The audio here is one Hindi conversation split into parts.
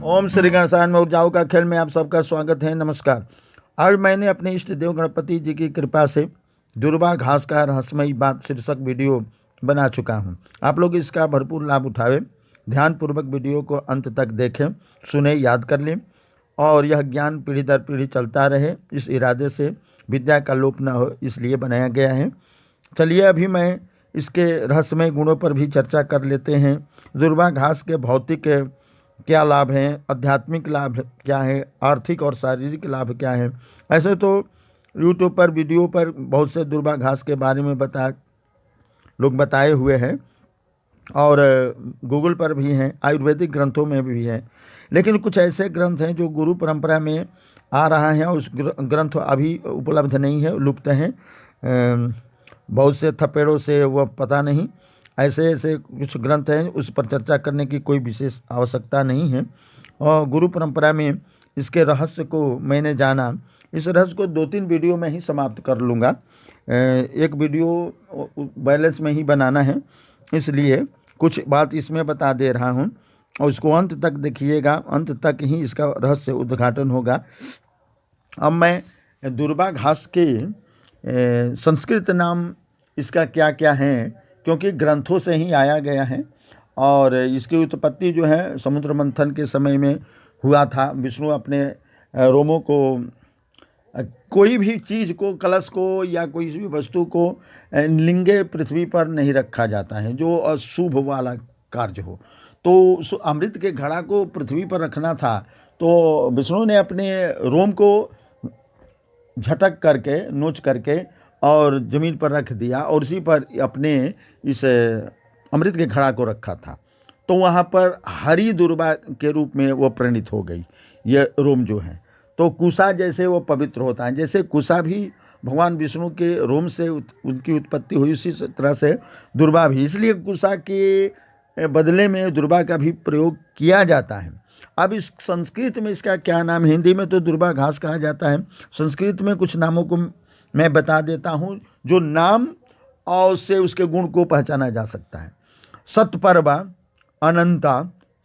ओम श्री गणेशाय में ऊर्जाओं का खेल में आप सबका स्वागत है। नमस्कार। आज मैंने अपने इष्ट देव गणपति जी की कृपा से दुर्बा घास का रहस्यमयी बात शीर्षक वीडियो बना चुका हूं। आप लोग इसका भरपूर लाभ उठावें, ध्यानपूर्वक वीडियो को अंत तक देखें, सुने, याद कर लें और यह ज्ञान पीढ़ी दर पीढ़ी चलता रहे, इस इरादे से विद्या का लोप न हो, इसलिए बनाया गया है। चलिए अभी मैं इसके रहस्यमय गुणों पर भी चर्चा कर लेते हैं। दुर्बा घास के भौतिक क्या लाभ हैं, आध्यात्मिक लाभ क्या है, आर्थिक और शारीरिक लाभ क्या है। ऐसे तो यूट्यूब पर वीडियो पर बहुत से दुर्बा घास के बारे में लोग बताए हुए हैं और गूगल पर भी हैं, आयुर्वेदिक ग्रंथों में भी हैं। लेकिन कुछ ऐसे ग्रंथ हैं जो गुरु परंपरा में आ रहा है और उस ग्रंथ अभी उपलब्ध नहीं है, लुप्त हैं। बहुत से थपेड़ों से वह पता नहीं, ऐसे ऐसे कुछ ग्रंथ हैं, उस पर चर्चा करने की कोई विशेष आवश्यकता नहीं है। और गुरु परंपरा में इसके रहस्य को मैंने जाना। इस रहस्य को 2-3 वीडियो में ही समाप्त कर लूँगा। एक वीडियो बैलेंस में ही बनाना है, इसलिए कुछ बात इसमें बता दे रहा हूँ और इसको अंत तक देखिएगा, अंत तक ही इसका रहस्य उद्घाटन होगा। अब मैं दुर्बा घास के संस्कृत नाम इसका क्या क्या है, क्योंकि ग्रंथों से ही आया गया है और इसकी उत्पत्ति जो है समुद्र मंथन के समय में हुआ था। विष्णु अपने रोमों को, कोई भी चीज़ को, कलश को या कोई भी वस्तु को लिंगे पृथ्वी पर नहीं रखा जाता है जो अशुभ वाला कार्य हो। तो अमृत के घड़ा को पृथ्वी पर रखना था, तो विष्णु ने अपने रोम को झटक करके, नोच करके और ज़मीन पर रख दिया और उसी पर अपने इस अमृत के घड़ा को रखा था। तो वहाँ पर हरी दुर्बा के रूप में वो परिणित हो गई, ये रोम जो है। तो कुशा जैसे वो पवित्र होता है, जैसे कुशा भी भगवान विष्णु के रोम से उनकी उत्पत्ति हुई, उसी तरह से दुर्बा भी। इसलिए कुशा के बदले में दुर्बा का भी प्रयोग किया जाता है। अब इस संस्कृत में इसका क्या नाम है? हिंदी में तो दुर्बा घास कहा जाता है, संस्कृत में कुछ नामों को मैं बता देता हूँ जो नाम और से उसके गुण को पहचाना जा सकता है। सतपर्वा, अनंता,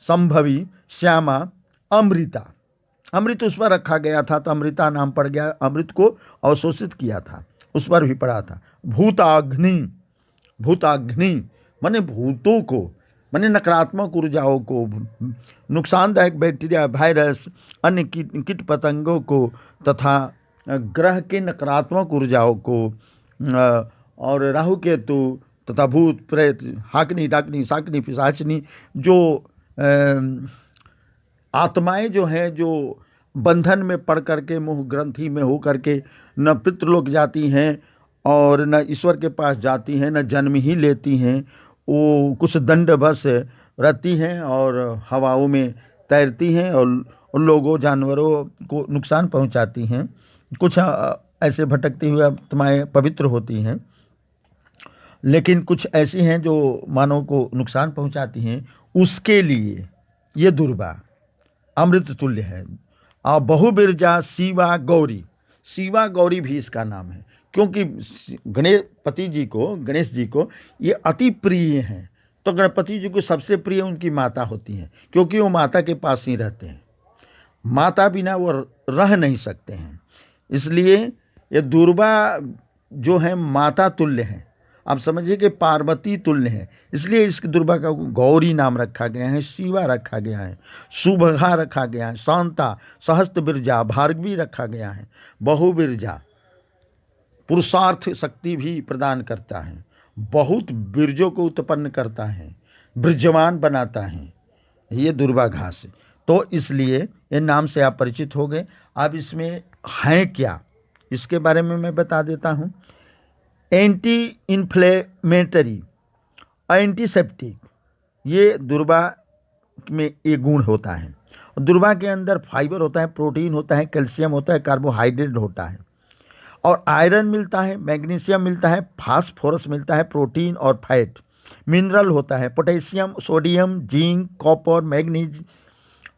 संभवी, श्यामा, अमृता। अमृत उस पर रखा गया था तो अमृता नाम पड़ गया, अमृत को अवशोषित किया था, उस पर भी पड़ा था। भूताग्नि, भूताग्नि माने भूतों को, माने नकारात्मक ऊर्जाओं को, नुकसानदायक बैक्टीरिया, वायरस, अन्य कीट पतंगों को तथा ग्रह के नकारात्मक ऊर्जाओं को, और राहु केतु तथा भूत प्रेत, हाकनी डाकनी साकनी पिशाचनी, जो आत्माएं जो हैं, जो बंधन में पड़ करके, मुंह ग्रंथि में हो करके न पितृलोक जाती हैं और न ईश्वर के पास जाती हैं, न जन्म ही लेती हैं, वो कुछ दंडवश रहती हैं और हवाओं में तैरती हैं और लोगों, जानवरों को नुकसान पहुंचाती हैं। कुछ ऐसे भटकती हुई आत्माएं पवित्र होती हैं, लेकिन कुछ ऐसी हैं जो मानव को नुकसान पहुंचाती हैं। उसके लिए ये दुर्बा अमृत तुल्य है। बहुबिरजा शिवा गौरी, शिवा गौरी भी इसका नाम है, क्योंकि गणपति जी को, गणेश जी को ये अति प्रिय हैं। तो गणपति जी को सबसे प्रिय उनकी माता होती हैं, क्योंकि वो माता के पास ही रहते हैं, माता बिना वो रह नहीं सकते हैं। इसलिए ये दुर्बा जो है माता तुल्य है। आप समझिए कि पार्वती तुल्य है, इसलिए इस दुर्बा का गौरी नाम रखा गया है, शिवा रखा गया है, सुभगा रखा गया है, शांता, सहस्त्र बिरजा, भार्गवी रखा गया है। बहुबिरजा पुरुषार्थ शक्ति भी प्रदान करता है, बहुत बिरजों को उत्पन्न करता है, बिरजवान बनाता है ये दुर्बा घास। तो इसलिए ये नाम से आप परिचित हो गए। अब इसमें है क्या, इसके बारे में मैं बता देता हूँ। एंटी इन्फ्लेमेटरी, एंटीसेप्टिक, ये दुर्बा में एक गुण होता है। दुर्बा के अंदर फाइबर होता है, प्रोटीन होता है, कैल्शियम होता है, कार्बोहाइड्रेट होता है और आयरन मिलता है, मैग्नीशियम मिलता है, फास्फोरस मिलता है, प्रोटीन और फैट, मिनरल होता है, potassium, sodium, zinc, copper, manganese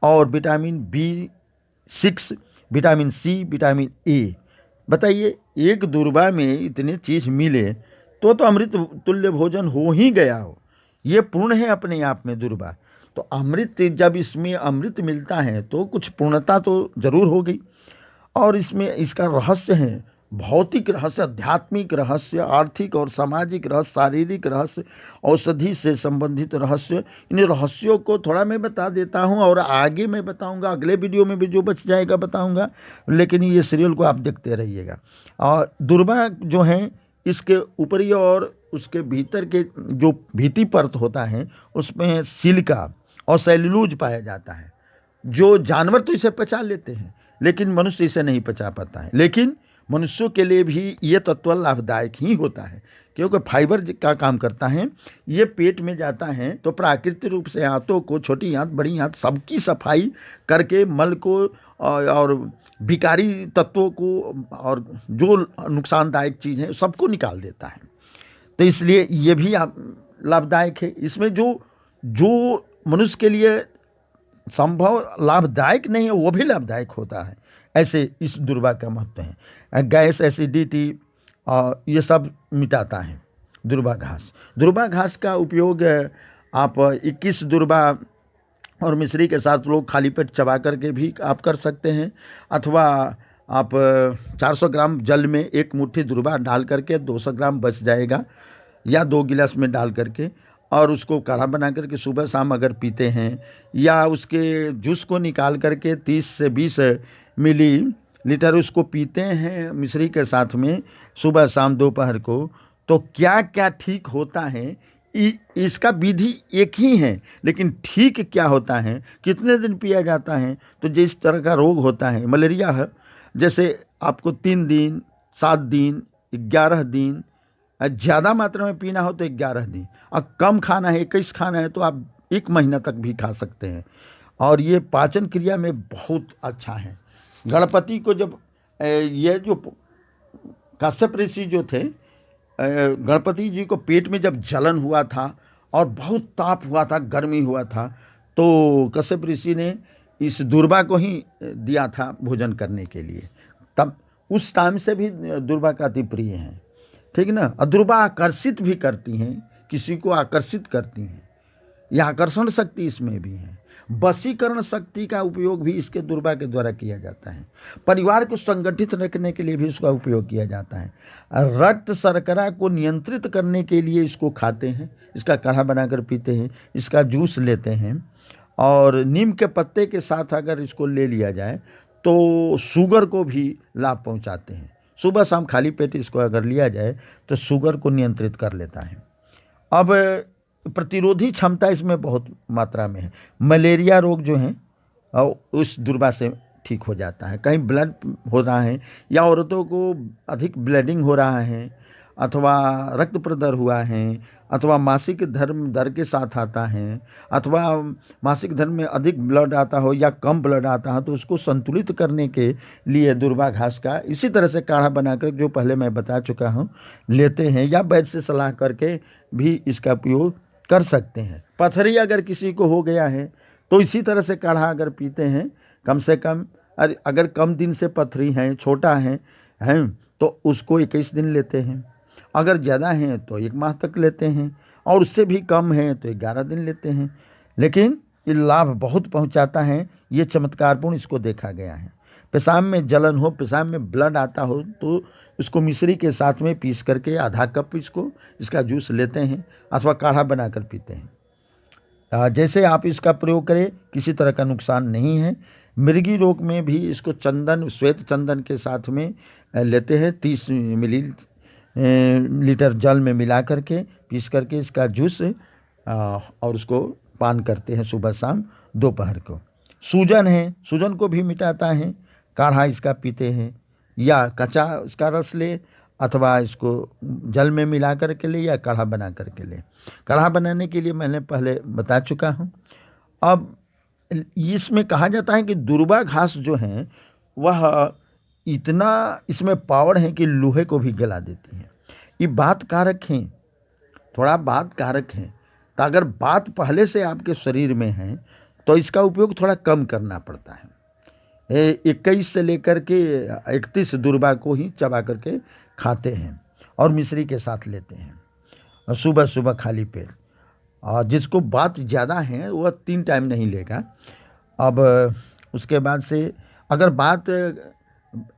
और vitamin B6, vitamin C, vitamin A। बताइए, एक दुर्बा में इतने चीज़ मिले तो अमृत तुल्य भोजन हो ही गया हो। ये पूर्ण है अपने आप में दुर्बा। तो अमृत, जब इसमें अमृत मिलता है तो कुछ पूर्णता तो जरूर हो गई। और इसमें इसका रहस्य है, भौतिक रहस्य, आध्यात्मिक रहस्य, आर्थिक और सामाजिक रहस्य, शारीरिक रहस्य, औषधि से संबंधित रहस्य। इन रहस्यों को थोड़ा मैं बता देता हूँ और आगे मैं बताऊँगा, अगले वीडियो में भी जो बच जाएगा बताऊँगा, लेकिन ये सीरियल को आप देखते रहिएगा। और दुर्वा जो है, इसके ऊपरी और उसके भीतर के जो भीति परत होता है उसमें सिलिका और सेल्यूलोज पाया जाता है। जो जानवर तो इसे पचा लेते हैं लेकिन मनुष्य इसे नहीं पचा पाता है। लेकिन मनुष्यों के लिए भी ये तत्व लाभदायक ही होता है, क्योंकि फाइबर का काम करता है। ये पेट में जाता है तो प्राकृतिक रूप से आंतों को, छोटी आंत बड़ी आंत सबकी सफाई करके मल को और विकारी तत्वों को और जो नुकसानदायक चीज़ है सबको निकाल देता है। तो इसलिए ये भी लाभदायक है। इसमें जो जो मनुष्य के लिए संभव लाभदायक नहीं है वो भी लाभदायक होता है। ऐसे इस दुर्वा का महत्व है। गैस, एसिडिटी ये सब मिटाता है दुर्वा घास। दुर्वा घास का उपयोग आप 21 दुर्वा और मिश्री के साथ लोग खाली पेट चबा करके भी आप कर सकते हैं, अथवा आप 400 ग्राम जल में एक मुट्ठी दुर्वा डाल करके 200 ग्राम बच जाएगा, या 2 गिलास में डाल करके और उसको काढ़ा बना करके सुबह शाम अगर पीते हैं, या उसके जूस को निकाल करके 30 से 20 मिलीलीटर उसको पीते हैं मिश्री के साथ में सुबह शाम दोपहर को, तो क्या क्या ठीक होता है। इसका विधि एक ही है, लेकिन ठीक क्या होता है, कितने दिन पिया जाता है। तो जिस तरह का रोग होता है, मलेरिया है, जैसे आपको 3 दिन, 7 दिन, 11 दिन, ज़्यादा मात्रा में पीना हो तो 11 दिन, और कम खाना है 21 खाना है तो आप 1 महीना तक भी खा सकते हैं। और ये पाचन क्रिया में बहुत अच्छा है। गणपति को जब ये जो कश्यप ऋषि जो थे, गणपति जी को पेट में जब जलन हुआ था और बहुत ताप हुआ था, गर्मी हुआ था, तो कश्यप ऋषि ने इस दुर्वा को ही दिया था भोजन करने के लिए। तब उस टाइम से भी दुर्वा का अति प्रिय है, ठीक ना। दुर्वा आकर्षित भी करती हैं, किसी को आकर्षित करती हैं, यह आकर्षण शक्ति इसमें भी है। वशीकरण शक्ति का उपयोग भी इसके दुर्वा के द्वारा किया जाता है। परिवार को संगठित रखने के लिए भी इसका उपयोग किया जाता है। रक्त शर्करा को नियंत्रित करने के लिए इसको खाते हैं, इसका काढ़ा बनाकर पीते हैं, इसका जूस लेते हैं। और नीम के पत्ते के साथ अगर इसको ले लिया जाए तो शुगर को भी लाभ पहुंचाते हैं। सुबह शाम खाली पेट इसको अगर लिया जाए तो शुगर को नियंत्रित कर लेता है। अब प्रतिरोधी क्षमता इसमें बहुत मात्रा में है। मलेरिया रोग जो है उस दुर्वा से ठीक हो जाता है। कहीं ब्लड हो रहा है या औरतों को अधिक ब्लीडिंग हो रहा है, अथवा रक्त प्रदर हुआ है, अथवा मासिक धर्म दर के साथ आता है, अथवा मासिक धर्म में अधिक ब्लड आता हो या कम ब्लड आता है, तो उसको संतुलित करने के लिए दुर्वा घास का इसी तरह से काढ़ा बनाकर, जो पहले मैं बता चुका हूँ, लेते हैं, या वैद्य से सलाह करके भी इसका उपयोग कर सकते हैं। पथरी अगर किसी को हो गया है तो इसी तरह से काढ़ा अगर पीते हैं, कम से कम अगर कम दिन से पथरी है, छोटा है तो उसको 21 दिन लेते हैं, अगर ज़्यादा है तो 1 माह तक लेते हैं, और उससे भी कम है तो 11 दिन लेते हैं। लेकिन ये लाभ बहुत पहुंचाता है, ये चमत्कारपूर्ण इसको देखा गया है। पेशाब में जलन हो, पेशाब में ब्लड आता हो, तो इसको मिश्री के साथ में पीस करके आधा कप इसका जूस लेते हैं, अथवा काढ़ा बनाकर पीते हैं। जैसे आप इसका प्रयोग करें, किसी तरह का नुकसान नहीं है। मृगी रोग में भी इसको चंदन, श्वेत चंदन के साथ में लेते हैं, 30 मिलीलीटर जल में मिला करके पीस करके इसका जूस और उसको पान करते हैं सुबह शाम दोपहर को। सूजन है, सूजन को भी मिटाता है, काढ़ा इसका पीते हैं, या कच्चा इसका रस ले, अथवा इसको जल में मिला करके ले, या काढ़ा बना करके ले। काढ़ा बनाने के लिए मैंने पहले बता चुका हूँ। अब इसमें कहा जाता है कि दुर्वा घास जो है वह इतना इसमें पावर है कि लोहे को भी गला देती है। ये बात कारक है, थोड़ा बात कारक है। तो अगर बात पहले से आपके शरीर में है तो इसका उपयोग थोड़ा कम करना पड़ता है। 21 से लेकर के 31 दुर्वा को ही चबा करके खाते हैं और मिश्री के साथ लेते हैं, और सुबह सुबह खाली पेट। और जिसको बात ज़्यादा है वह 3 टाइम नहीं लेगा। अब उसके बाद से अगर बात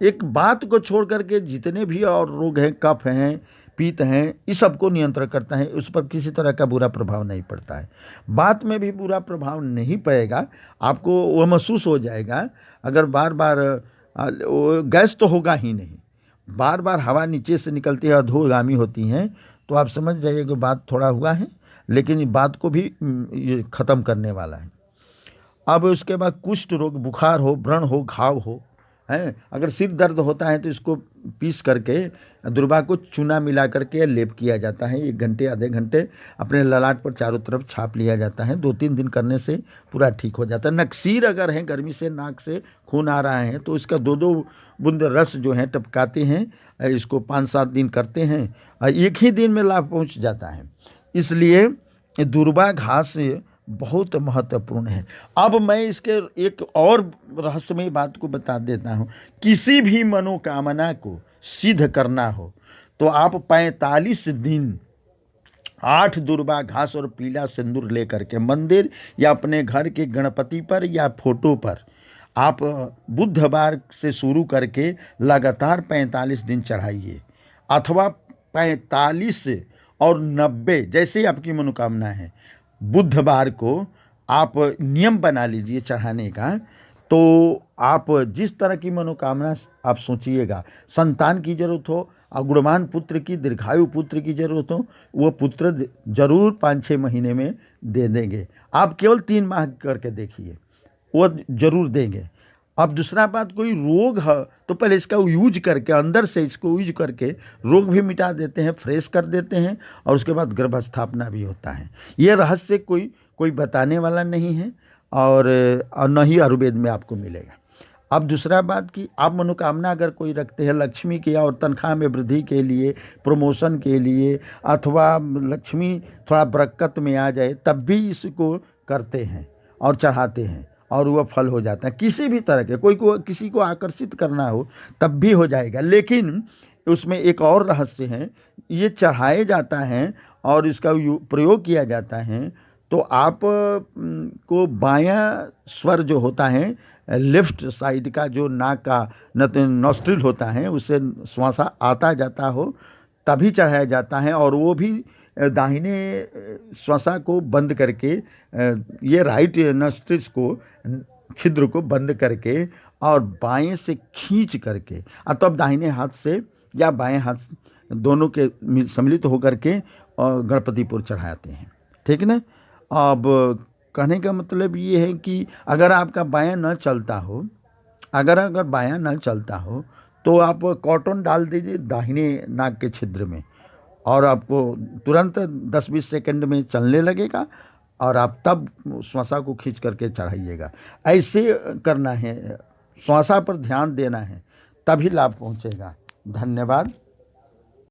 एक बात को छोड़ करके जितने भी और रोग हैं, कफ हैं, पित्त हैं, इस सब को नियंत्रण करता है, उस पर किसी तरह का बुरा प्रभाव नहीं पड़ता है। बात में भी बुरा प्रभाव नहीं पड़ेगा, आपको वो महसूस हो जाएगा। अगर बार बार वो गैस तो होगा ही नहीं, बार बार हवा नीचे से निकलती है, अधोगामी होती हैं, तो आप समझ जाइए कि बात थोड़ा हुआ है, लेकिन ये बात को भी ये ख़त्म करने वाला है। अब उसके बाद कुष्ठ रोग, बुखार हो, व्रण हो, घाव हो, हैं, अगर सिर दर्द होता है तो इसको पीस करके दुर्वा को चूना मिला करके लेप किया जाता है। 1 घंटे आधे घंटे अपने ललाट पर चारों तरफ छाप लिया जाता है। 2-3 दिन करने से पूरा ठीक हो जाता है। नक्सीर अगर है, गर्मी से नाक से खून आ रहा है, तो इसका 2-2 बूंद रस जो है टपकाते हैं, इसको 5-7 दिन करते हैं, एक ही दिन में लाभ पहुंच जाता है। इसलिए दुर्वा घास बहुत महत्वपूर्ण है। अब मैं इसके एक और रहस्यमय बात को बता देता हूँ। किसी भी मनोकामना को सिद्ध करना हो तो आप 45 दिन 8 दुर्वा घास और पीला सिंदूर लेकर के मंदिर या अपने घर के गणपति पर या फोटो पर आप बुधवार से शुरू करके लगातार 45 दिन चढ़ाइए, अथवा 45 और 90, जैसे ही आपकी मनोकामना है, बुधवार को आप नियम बना लीजिए चढ़ाने का। तो आप जिस तरह की मनोकामना आप सोचिएगा, संतान की जरूरत हो, गुणवान पुत्र की, दीर्घायु पुत्र की जरूरत हो, वो पुत्र जरूर 5-6 महीने में दे देंगे। आप केवल 3 माह करके देखिए, वो जरूर देंगे। अब दूसरा बात, कोई रोग है तो पहले इसका यूज करके, अंदर से इसको यूज करके रोग भी मिटा देते हैं, फ्रेश कर देते हैं, और उसके बाद गर्भ स्थापना भी होता है। ये रहस्य कोई कोई बताने वाला नहीं है, और न ही आयुर्वेद में आपको मिलेगा। अब दूसरा बात कि आप मनोकामना अगर कोई रखते हैं लक्ष्मी की, और तनख्वाह में वृद्धि के लिए, प्रमोशन के लिए, अथवा लक्ष्मी थोड़ा बरकत में आ जाए, तब भी इसको करते हैं और चढ़ाते हैं, और वह फल हो जाता है। किसी भी तरह के, कोई को किसी को आकर्षित करना हो तब भी हो जाएगा। लेकिन उसमें एक और रहस्य है, ये चढ़ाए जाता है और इसका प्रयोग किया जाता है, तो आप को बायां स्वर जो होता है, लेफ्ट साइड का जो नाक का नॉस्ट्रिल होता है, उससे श्वासा आता जाता हो तभी चढ़ाया जाता है, और वो भी दाहिने श्वासा को बंद करके, ये राइट नॉस्ट्रिल्स को, छिद्र को बंद करके और बाएं से खींच करके, और तब दाहिने हाथ से या बाएं हाथ, दोनों के सम्मिलित होकर के और गणपतिपुर चढ़ाते हैं। ठीक ना। अब कहने का मतलब ये है कि अगर आपका बायां न चलता हो, अगर बायां न चलता हो, तो आप कॉटन डाल दीजिए दाहिने नाक के छिद्र में, और आपको तुरंत 10-20 सेकंड में चलने लगेगा, और आप तब श्वासा को खींच करके चढ़ाइएगा। ऐसे करना है, श्वासा पर ध्यान देना है, तभी लाभ पहुंचेगा। धन्यवाद।